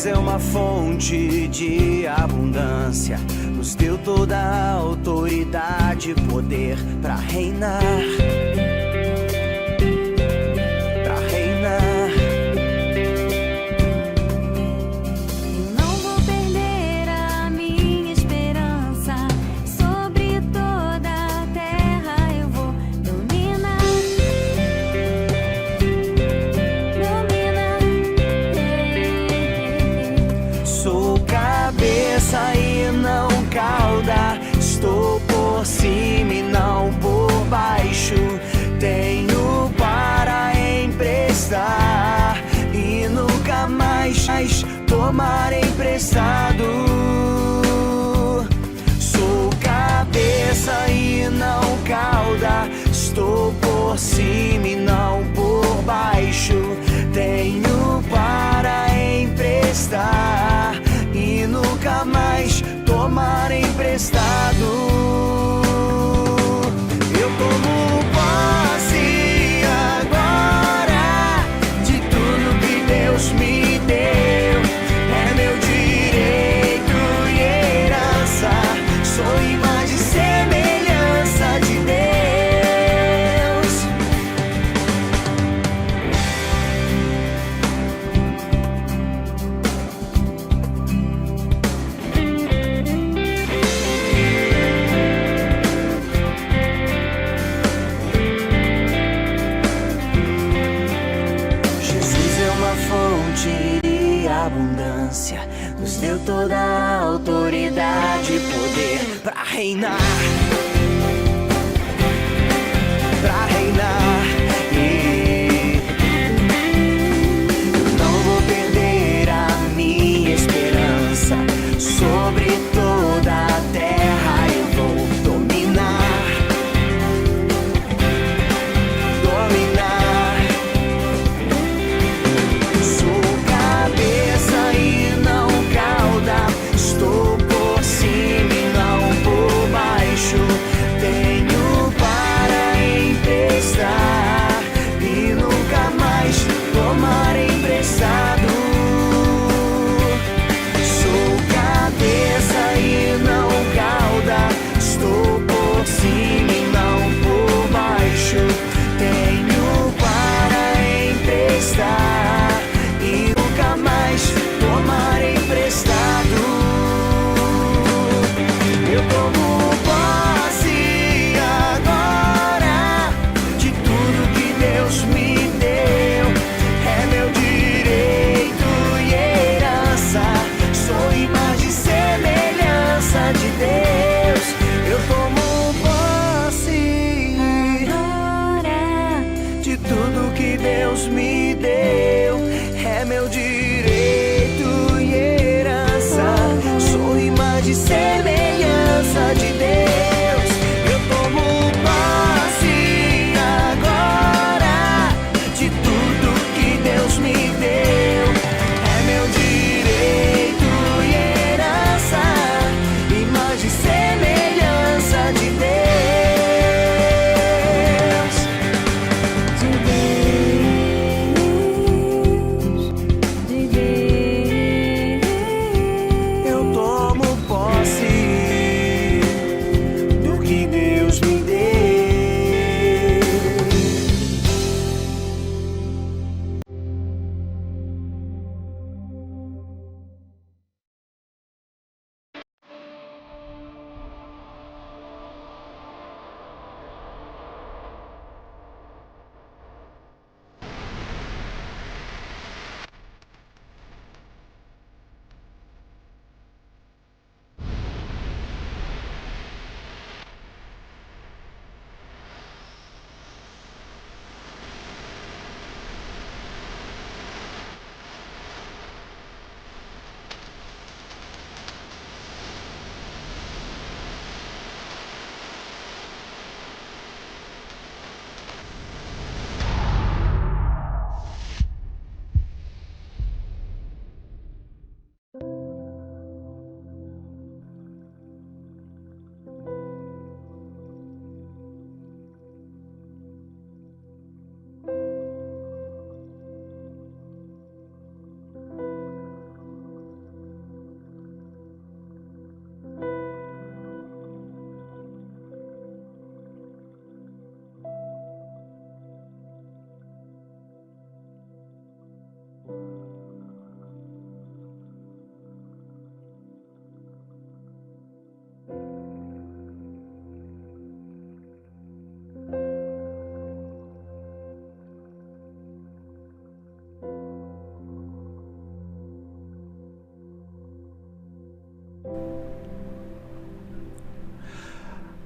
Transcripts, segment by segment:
Jesus é uma fonte de abundância, nos deu toda a autoridade e poder pra reinar. Pra reinar. Eu não vou perder a minha esperança, sobre toda a terra eu vou dominar. Sou cabeça e não cauda, estou por cima e não por baixo. Tenho para emprestar e nunca mais tomar emprestado. Sou cabeça e não cauda, estou por cima e não por baixo. Tenho para emprestar e nunca mais tomar emprestado. Eu tomo posse agora de tudo que Deus me deu. É meu direito e herança, sou imagem e semelhança de Deus. Jesus é uma fonte de abundância, nos deu toda a autoridade e poder pra reinar. Pra reinar. Eu não vou perder a minha esperança, sobre toda a terra eu vou dominar. Dominar. Sou cabeça e não cauda, estou por cima e não por baixo.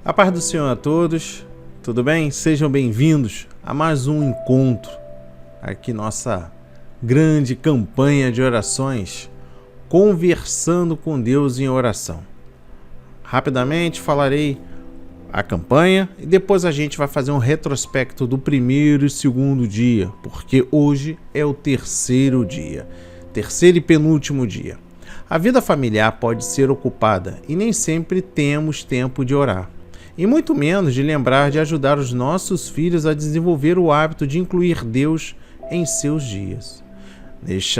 A paz do Senhor a todos, tudo bem? Sejam bem-vindos a mais um encontro, aqui nossa grande campanha de orações, Conversando com Deus em Oração. Rapidamente falarei a campanha e depois a gente vai fazer um retrospecto do primeiro e segundo dia, porque hoje é o terceiro e penúltimo dia. A vida familiar pode ser ocupada e nem sempre temos tempo de orar. E muito menos de lembrar de ajudar os nossos filhos a desenvolver o hábito de incluir Deus em seus dias.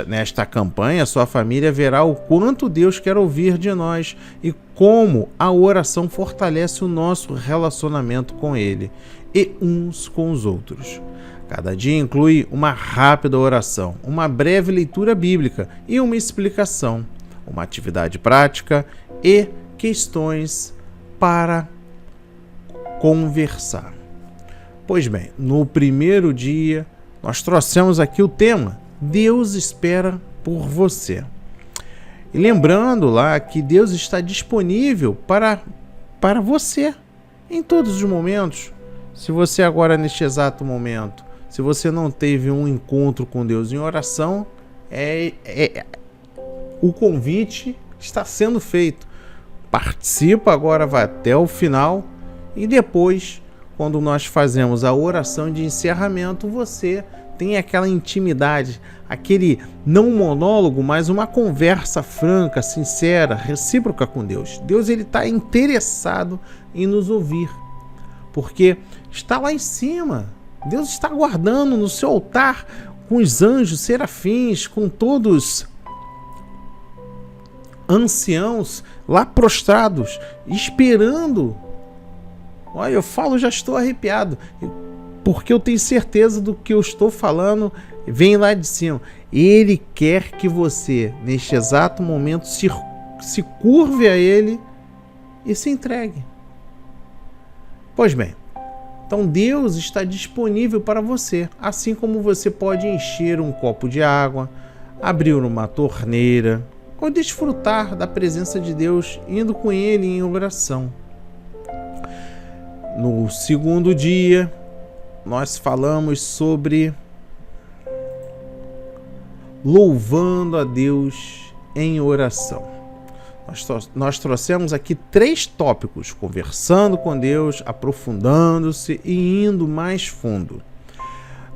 Nesta campanha, sua família verá o quanto Deus quer ouvir de nós e como a oração fortalece o nosso relacionamento com Ele e uns com os outros. Cada dia inclui uma rápida oração, uma breve leitura bíblica e uma explicação, uma atividade prática e questões para conversar. Pois bem, no primeiro dia, nós trouxemos aqui o tema Deus espera por você. E lembrando lá que Deus está disponível para você em todos os momentos. Se você agora, neste exato momento, se você não teve um encontro com Deus em oração, o convite está sendo feito. Participa agora, vai até o final. E depois, quando nós fazemos a oração de encerramento, você tem aquela intimidade, aquele não monólogo, mas uma conversa franca, sincera, recíproca com Deus. Deus está interessado em nos ouvir, porque está lá em cima. Deus está guardando no seu altar com os anjos, serafins, com todos anciãos lá prostrados, esperando. Olha, eu falo, já estou arrepiado, porque eu tenho certeza do que eu estou falando vem lá de cima. Ele quer que você, neste exato momento, se curve a Ele e se entregue. Pois bem, então Deus está disponível para você, assim como você pode encher um copo de água, abrir uma torneira ou desfrutar da presença de Deus indo com Ele em oração. No segundo dia, nós falamos sobre louvando a Deus em oração. Nós trouxemos aqui 3 tópicos: conversando com Deus, aprofundando-se e indo mais fundo.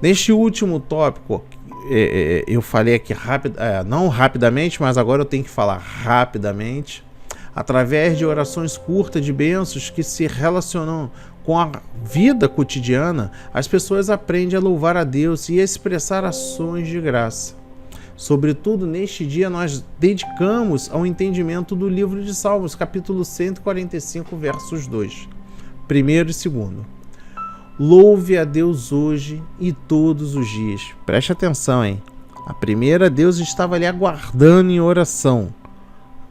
Neste último tópico, eu falei aqui não rapidamente, mas agora eu tenho que falar rapidamente. Através de orações curtas de bênçãos que se relacionam com a vida cotidiana, as pessoas aprendem a louvar a Deus e a expressar ações de graça. Sobretudo neste dia, nós dedicamos ao entendimento do livro de Salmos, capítulo 145, versos 2, primeiro e segundo. Louve a Deus hoje e todos os dias. Preste atenção, hein? A primeira, Deus estava ali aguardando em oração.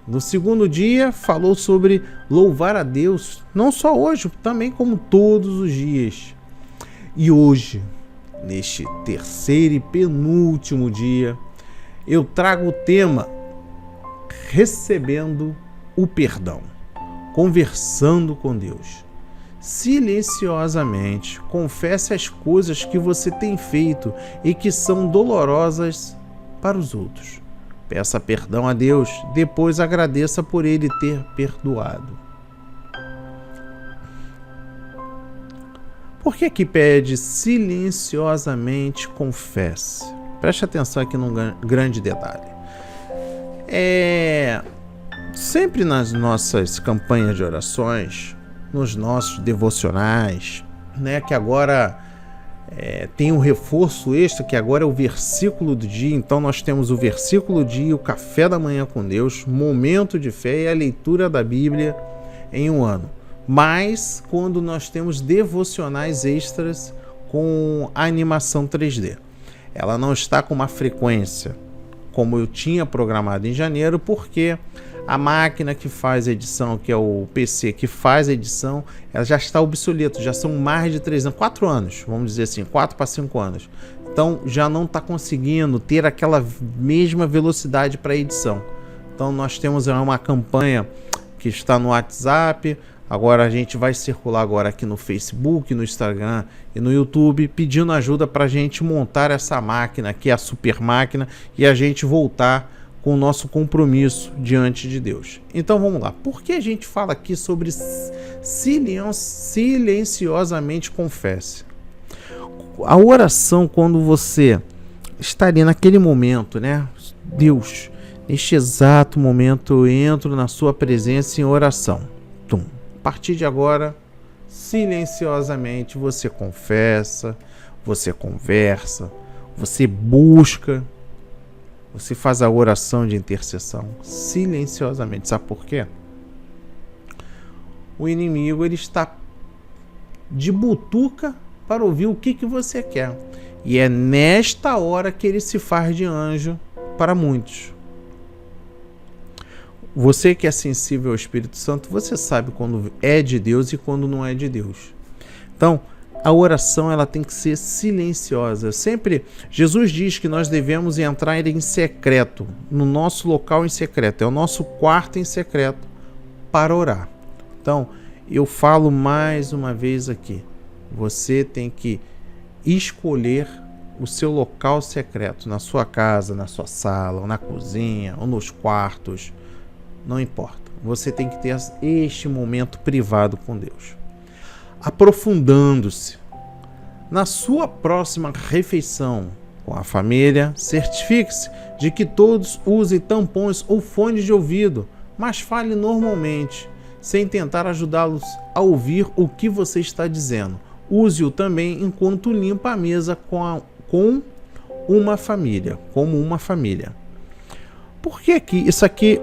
No segundo dia, falou sobre louvar a Deus, não só hoje, também como todos os dias. E hoje, neste terceiro e penúltimo dia, eu trago o tema Recebendo o Perdão, conversando com Deus. Silenciosamente, confesse as coisas que você tem feito e que são dolorosas para os outros. Peça perdão a Deus, depois agradeça por Ele ter perdoado. Por que que pede silenciosamente confesse? Preste atenção aqui num grande detalhe. Sempre nas nossas campanhas de orações, nos nossos devocionais, né, que agora tem um reforço extra, que agora é o versículo do dia. Então nós temos o versículo do dia, o café da manhã com Deus, momento de fé e a leitura da Bíblia em um ano. Mas quando nós temos devocionais extras com a animação 3D, ela não está com uma frequência como eu tinha programado em janeiro, porque a máquina que faz a edição, que é o PC que faz a edição, ela já está obsoleta, já são mais de 3 anos, 4 anos, vamos dizer assim, 4 para 5 anos. Então já não está conseguindo ter aquela mesma velocidade para edição. Então nós temos uma campanha que está no WhatsApp, Agora a gente vai circular agora aqui no Facebook, no Instagram e no YouTube, pedindo ajuda para a gente montar essa máquina aqui, a super máquina, e a gente voltar com o nosso compromisso diante de Deus. Então vamos lá. Por que a gente fala aqui sobre silenciosamente confesse? A oração, quando você está ali naquele momento, né? Deus, neste exato momento eu entro na sua presença em oração. Tum. A partir de agora, silenciosamente você confessa, você conversa, você busca, você faz a oração de intercessão silenciosamente. Sabe por quê? O inimigo, ele está de butuca para ouvir o que você quer. E é nesta hora que ele se faz de anjo para muitos. Você que é sensível ao Espírito Santo, você sabe quando é de Deus e quando não é de Deus. Então, a oração, ela tem que ser silenciosa. Sempre, Jesus diz que nós devemos entrar em secreto, no nosso local em secreto, é o nosso quarto em secreto para orar. Então, eu falo mais uma vez aqui, você tem que escolher o seu local secreto, na sua casa, na sua sala, ou na cozinha, ou nos quartos, não importa. Você tem que ter este momento privado com Deus. Aprofundando-se. Na sua próxima refeição com a família, certifique-se de que todos usem tampões ou fones de ouvido, mas fale normalmente, sem tentar ajudá-los a ouvir o que você está dizendo. Use-o também enquanto limpa a mesa com uma família, como uma família. Por que isso aqui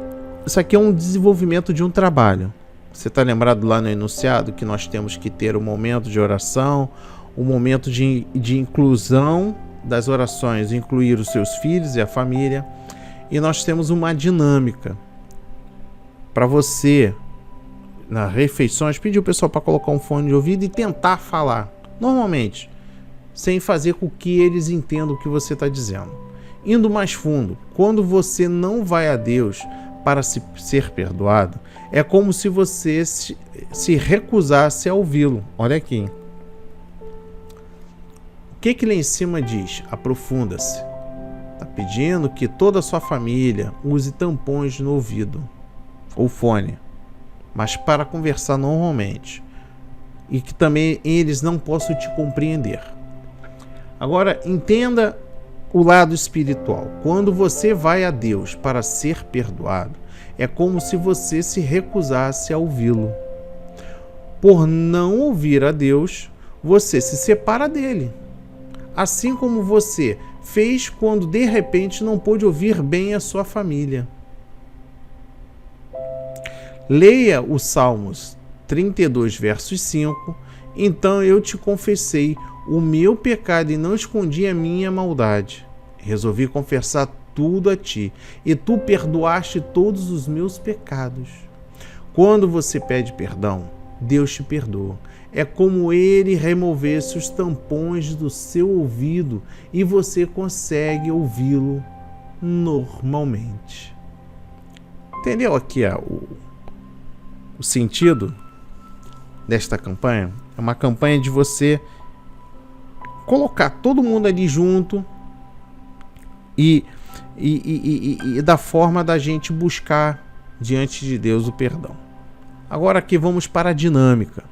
é um desenvolvimento de um trabalho. Você está lembrado lá no enunciado que nós temos que ter um momento de oração, um momento de inclusão das orações, incluir os seus filhos e a família. E nós temos uma dinâmica para você, nas refeições, pedir o pessoal para colocar um fone de ouvido e tentar falar, normalmente, sem fazer com que eles entendam o que você está dizendo. Indo mais fundo, quando você não vai a Deus para ser perdoado, é como se você se recusasse a ouvi-lo. Olha aqui. O que lá em cima diz? Aprofunda-se. Está pedindo que toda a sua família use tampões no ouvido ou fone, mas para conversar normalmente, e que também eles não possam te compreender. Agora, entenda o lado espiritual. Quando você vai a Deus para ser perdoado, é como se você se recusasse a ouvi-lo. Por não ouvir a Deus, você se separa dele. Assim como você fez quando de repente não pôde ouvir bem a sua família. Leia os Salmos 32, versos 5. Então eu te confessei o meu pecado e não escondi a minha maldade. Resolvi confessar tudo a ti, e tu perdoaste todos os meus pecados. Quando você pede perdão, Deus te perdoa. É como ele removesse os tampões do seu ouvido e você consegue ouvi-lo normalmente. Entendeu aqui o sentido desta campanha? É uma campanha de você colocar todo mundo ali junto e da forma da gente buscar diante de Deus o perdão. Agora aqui vamos para a dinâmica.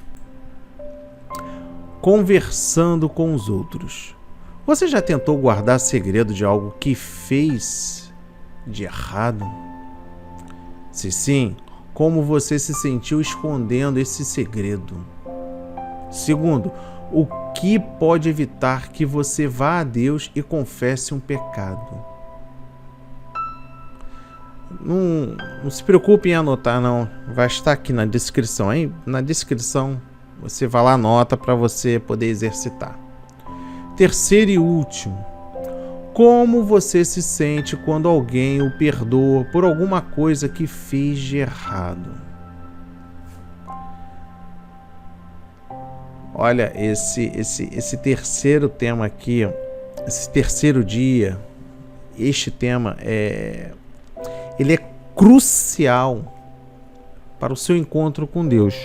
Conversando com os outros. Você já tentou guardar segredo de algo que fez de errado? Se sim, como você se sentiu escondendo esse segredo? Segundo, o que pode evitar que você vá a Deus e confesse um pecado? Não se preocupe em anotar, não. Vai estar aqui na descrição. Aí na descrição você vai lá, anota para você poder exercitar. Terceiro e último. Como você se sente quando alguém o perdoa por alguma coisa que fez de errado? Olha, esse terceiro tema aqui, esse terceiro dia, este tema ele é crucial para o seu encontro com Deus.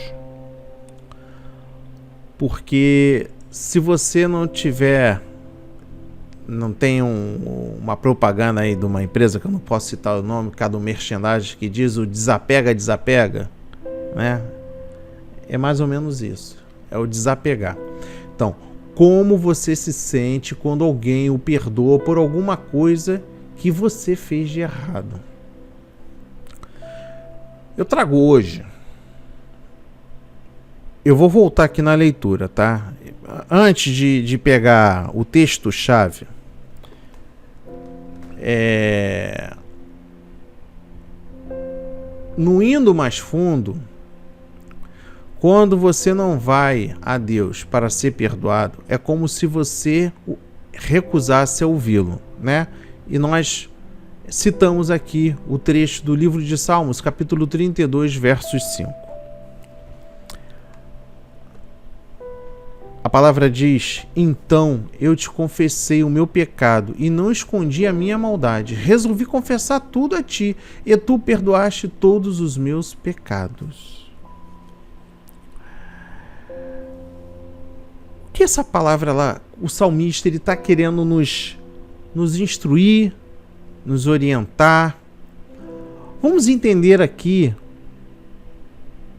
porque se você não tem uma propaganda aí de uma empresa, que eu não posso citar o nome, cada merchandising, que diz o desapega, né? É mais ou menos isso, é o desapegar. Então, como você se sente quando alguém o perdoa por alguma coisa que você fez de errado? Eu trago hoje, eu vou voltar aqui na leitura, tá? Antes de pegar o texto-chave, no indo mais fundo, quando você não vai a Deus para ser perdoado, é como se você recusasse a ouvi-lo, né? E nós citamos aqui o trecho do livro de Salmos, capítulo 32, versos 5. A palavra diz: então eu te confessei o meu pecado e não escondi a minha maldade. Resolvi confessar tudo a ti e tu perdoaste todos os meus pecados. O que essa palavra lá, o salmista, ele está querendo nos instruir, nos orientar? Vamos entender aqui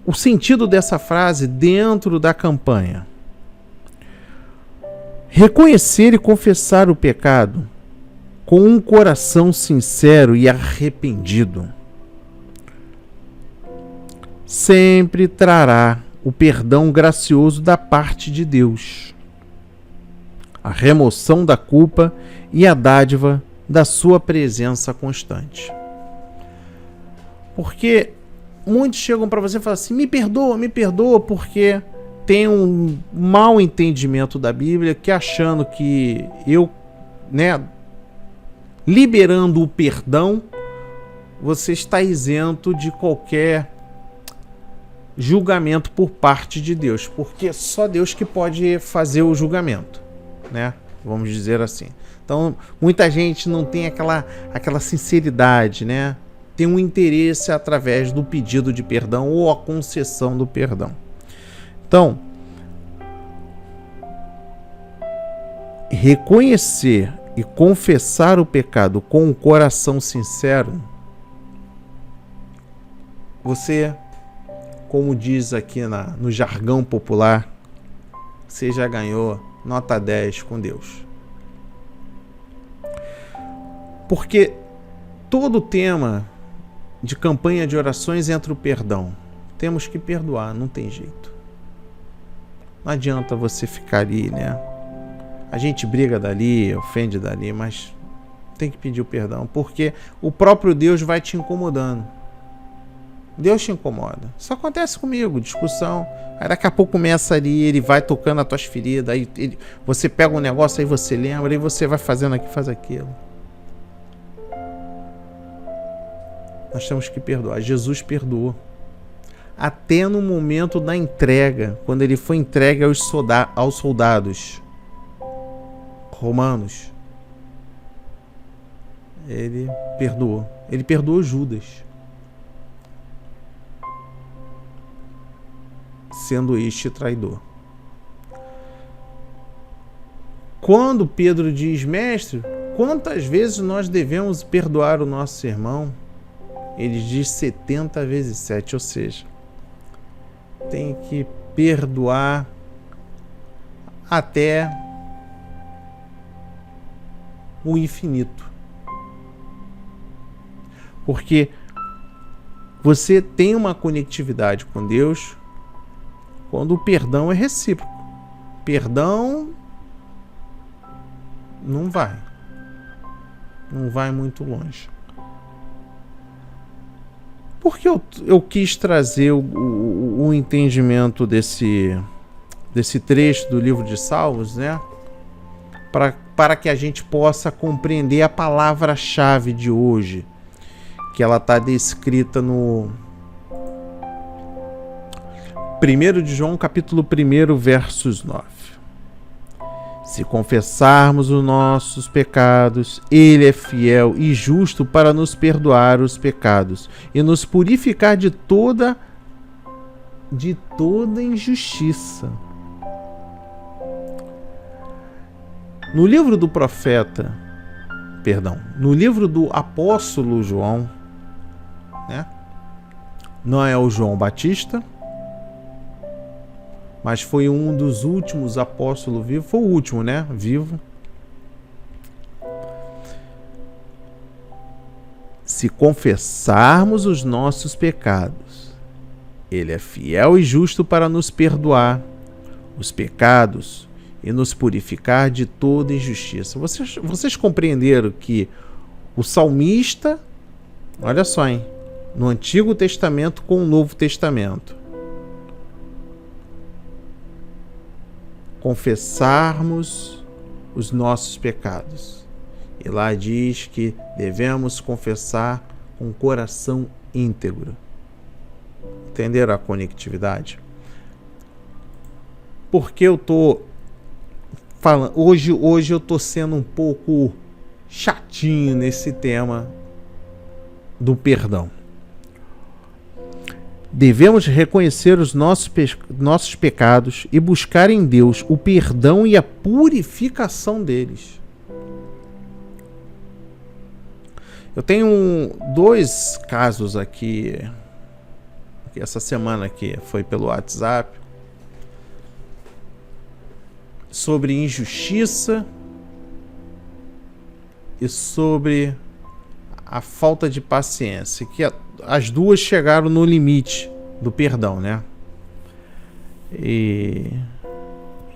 o sentido dessa frase dentro da campanha. Reconhecer e confessar o pecado com um coração sincero e arrependido sempre trará o perdão gracioso da parte de Deus, a remoção da culpa e a dádiva da sua presença constante. Porque muitos chegam para você e falam assim: me perdoa, porque tem um mau entendimento da Bíblia, que achando que eu, liberando o perdão, você está isento de qualquer julgamento por parte de Deus, porque é só Deus que pode fazer o julgamento, né? Vamos dizer assim. Então, muita gente não tem aquela sinceridade, né? Tem um interesse através do pedido de perdão ou a concessão do perdão. Então, reconhecer e confessar o pecado com um coração sincero, você, como diz aqui no jargão popular, você já ganhou nota 10 com Deus. Porque todo o tema de campanha de orações entra o perdão. Temos que perdoar, não tem jeito. Não adianta você ficar ali, né? A gente briga dali, ofende dali, mas tem que pedir o perdão, porque o próprio Deus vai te incomodando. Deus te incomoda. Isso acontece comigo, discussão. Aí daqui a pouco começa ali, ele vai tocando as tuas feridas, aí você pega um negócio, aí você lembra, aí você vai fazendo aqui, faz aquilo. Nós temos que perdoar. Jesus perdoou. Até no momento da entrega, quando ele foi entregue aos soldados romanos, ele perdoou. Ele perdoou Judas, sendo este traidor. Quando Pedro diz: mestre, quantas vezes nós devemos perdoar o nosso irmão? Ele diz 70 vezes 7, ou seja, tem que perdoar até o infinito. Porque você tem uma conectividade com Deus quando o perdão é recíproco. Perdão não vai muito longe. Por que eu quis trazer o entendimento desse trecho do livro de Salmos, né? Para que a gente possa compreender a palavra-chave de hoje, que ela está descrita no 1 de João, capítulo 1, versos 9. Se confessarmos os nossos pecados, Ele é fiel e justo para nos perdoar os pecados e nos purificar de toda injustiça. No livro do no livro do apóstolo João, né? Não é o João Batista, mas foi um dos últimos apóstolos vivos, foi o último, né? Vivo. Se confessarmos os nossos pecados, Ele é fiel e justo para nos perdoar os pecados e nos purificar de toda injustiça. Vocês compreenderam que o salmista, olha só, hein, no Antigo Testamento com o Novo Testamento, confessarmos os nossos pecados. E lá diz que devemos confessar com o coração íntegro. Entenderam a conectividade? Porque eu tô falando hoje eu tô sendo um pouco chatinho nesse tema do perdão. Devemos reconhecer os nossos pecados e buscar em Deus o perdão e a purificação deles. Eu tenho dois casos aqui, que essa semana aqui foi pelo WhatsApp, sobre injustiça e sobre a falta de paciência, que as duas chegaram no limite do perdão, né? E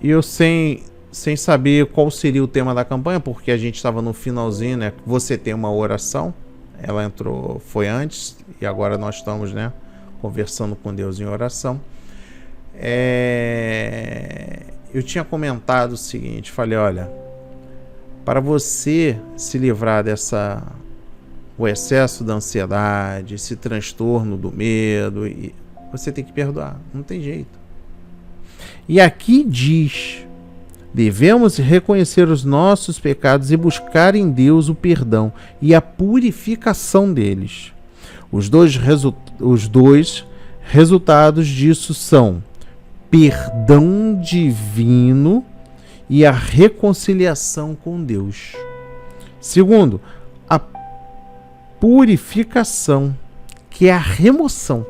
eu sem saber qual seria o tema da campanha, porque a gente estava no finalzinho, né? Você tem uma oração, ela entrou, foi antes, e agora nós estamos, né, conversando com Deus em oração. Eu tinha comentado o seguinte, falei, olha, para você se livrar o excesso da ansiedade, esse transtorno do medo, você tem que perdoar, não tem jeito. E aqui diz, devemos reconhecer os nossos pecados e buscar em Deus o perdão e a purificação deles. Os dois resultados disso são perdão divino e a reconciliação com Deus. Segundo, a purificação, que é a remoção.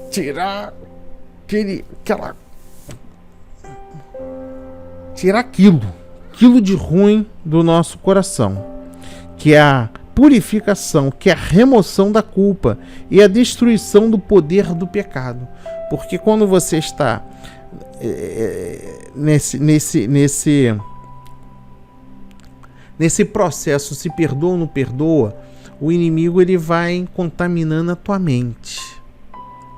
Tirar aquilo de ruim do nosso coração, que é a purificação, que é a remoção da culpa e a destruição do poder do pecado. Porque quando você está nesse processo, se perdoa ou não perdoa, o inimigo ele vai contaminando a tua mente,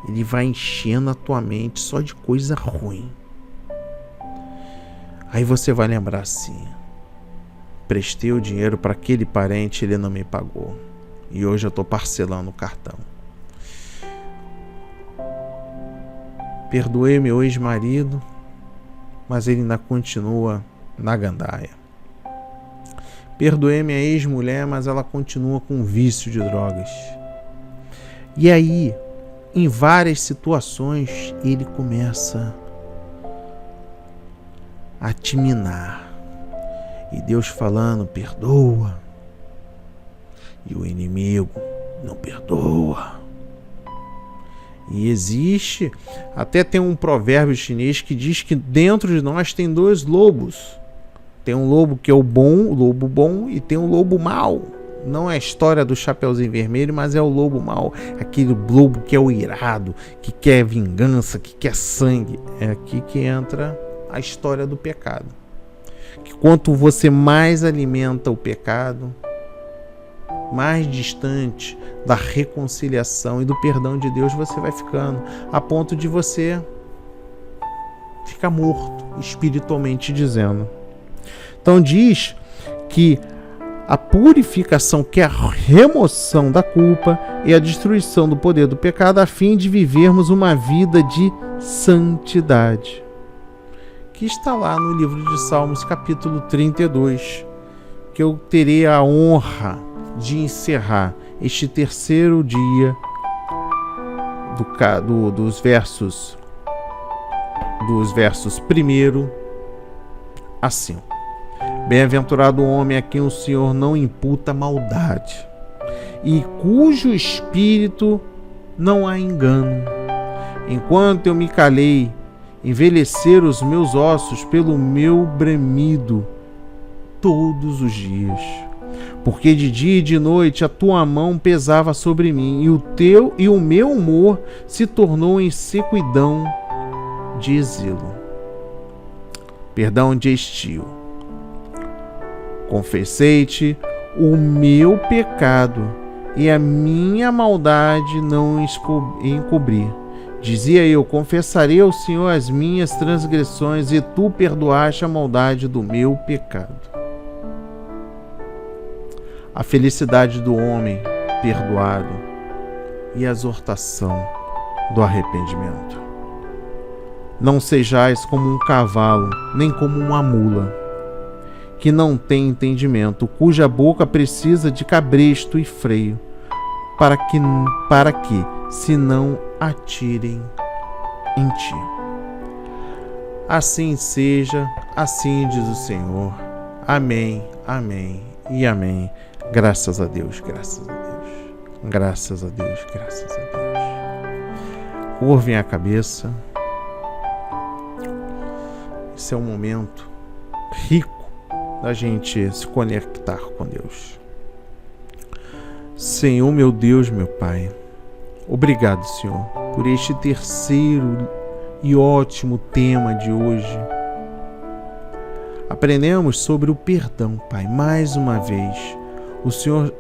ele vai enchendo a tua mente só de coisa ruim. Aí você vai lembrar assim, prestei o dinheiro para aquele parente, ele não me pagou, e hoje eu estou parcelando o cartão. Perdoei meu ex-marido, mas ele ainda continua na gandaia. Perdoei minha ex-mulher, mas ela continua com vício de drogas. E aí, em várias situações, ele começa a te minar. E Deus falando, perdoa. E o inimigo não perdoa. E existe, até tem um provérbio chinês que diz que dentro de nós tem dois lobos. Tem um lobo que é o lobo bom, e tem um lobo mau. Não é a história do Chapeuzinho Vermelho, mas é o lobo mau. Aquele lobo que é o irado, que quer vingança, que quer sangue. É aqui que entra a história do pecado. Que quanto você mais alimenta o pecado, mais distante da reconciliação e do perdão de Deus você vai ficando, a ponto de você ficar morto, espiritualmente dizendo. Então diz que a purificação, que é a remoção da culpa e a destruição do poder do pecado, a fim de vivermos uma vida de santidade, que está lá no livro de Salmos, capítulo 32, que eu terei a honra de encerrar este terceiro dia dos versos 1 assim: bem-aventurado o homem a quem o Senhor não imputa maldade, e cujo espírito não há engano. Enquanto eu me calei, envelheceram os meus ossos pelo meu bramido todos os dias. Porque de dia e de noite a tua mão pesava sobre mim, e o meu humor se tornou em sequidão de exílio. Perdão de estio. Confessei-te o meu pecado, e a minha maldade não encobri. Dizia eu: confessarei ao Senhor as minhas transgressões, e tu perdoaste a maldade do meu pecado. A felicidade do homem perdoado e a exortação do arrependimento. Não sejais como um cavalo, nem como uma mula, que não tem entendimento, cuja boca precisa de cabresto e freio, para que se não atirem em ti. Assim seja, assim diz o Senhor. Amém, amém e amém. Graças a Deus, graças a Deus, graças a Deus, graças a Deus. Curvem a cabeça. Esse é um momento rico da gente se conectar com Deus. Senhor, meu Deus, meu Pai, obrigado, Senhor, por este terceiro e ótimo tema de hoje. Aprendemos sobre o perdão, Pai, mais uma vez. O Senhor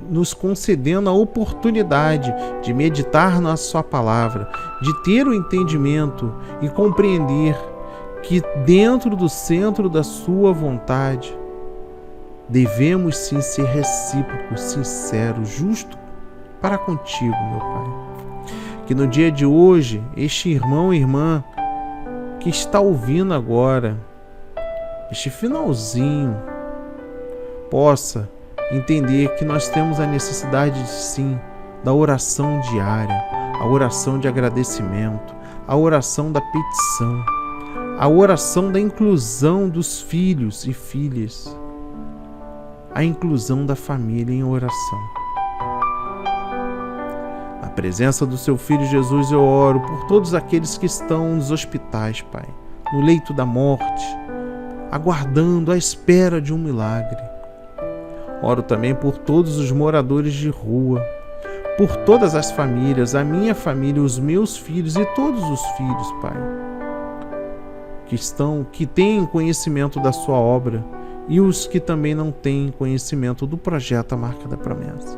nos concedendo a oportunidade de meditar na Sua palavra, de ter o entendimento e compreender que dentro do centro da Sua vontade devemos sim ser recíprocos, sinceros, justos para contigo, meu Pai. Que no dia de hoje, este irmão e irmã que está ouvindo agora, este finalzinho, possa entender que nós temos a necessidade, sim, da oração diária, a oração de agradecimento, a oração da petição, a oração da inclusão dos filhos e filhas, a inclusão da família em oração. Na presença do seu Filho Jesus, eu oro por todos aqueles que estão nos hospitais, Pai, no leito da morte, aguardando a espera de um milagre. Oro também por todos os moradores de rua, por todas as famílias, a minha família, os meus filhos e todos os filhos, Pai, que têm conhecimento da sua obra e os que também não têm conhecimento do projeto A Marca da Promessa.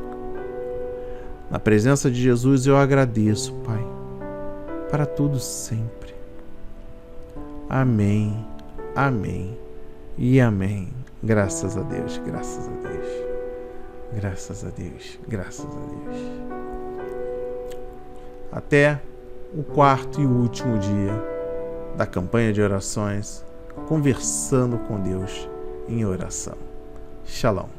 Na presença de Jesus eu agradeço, Pai, para tudo sempre. Amém, amém e amém. Graças a Deus, graças a Deus, graças a Deus, graças a Deus. Até o quarto e último dia da campanha de orações, conversando com Deus em oração. Shalom.